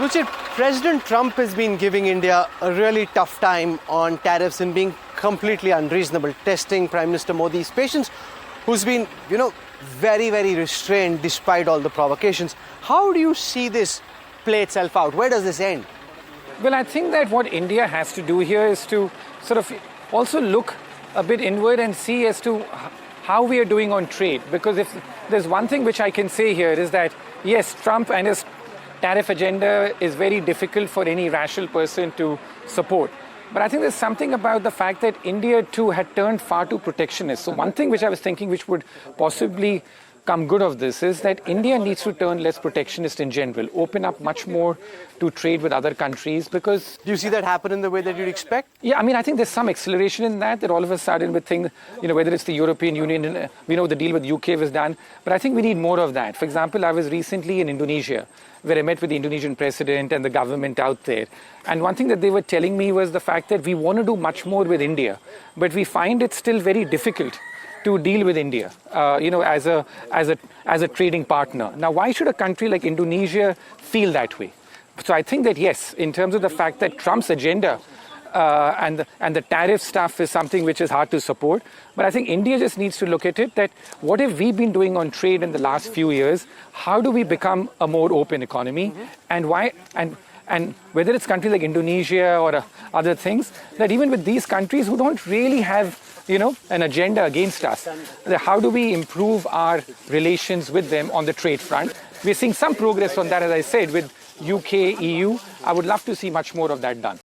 Ruchir, President Trump has been giving India a really tough time on tariffs and being completely unreasonable, testing Prime Minister Modi's patience, who's been, very, very restrained despite all the provocations. How do you see this play itself out? Where does this end? Well, I think that what India has to do here is to sort of also look a bit inward and see as to how we are doing on trade. Because if there's one thing which I can say here is that, yes, Trump and his tariff agenda is very difficult for any rational person to support. But I think there's something about the fact that India too had turned far too protectionist. So one thing which I was thinking which would possibly come good of this is that India needs to turn less protectionist in general, open up much more to trade with other countries because... Do you see that happen in the way that you'd expect? Yeah, I mean, I think there's some acceleration in that all of a sudden with things, whether it's the European Union, we know the deal with UK was done, but I think we need more of that. For example, I was recently in Indonesia, where I met with the Indonesian president and the government out there. And one thing that they were telling me was the fact that we want to do much more with India, but we find it still very difficult to deal with India, as a trading partner. Now, why should a country like Indonesia feel that way? So I think that, yes, in terms of the fact that Trump's agenda and the tariff stuff is something which is hard to support. But I think India just needs to look at it that what have we been doing on trade in the last few years? How do we become a more open economy? And why? And whether it's countries like Indonesia or other things, that even with these countries who don't really have an agenda against us, how do we improve our relations with them on the trade front? We're seeing some progress on that, as I said, with UK, EU. I would love to see much more of that done.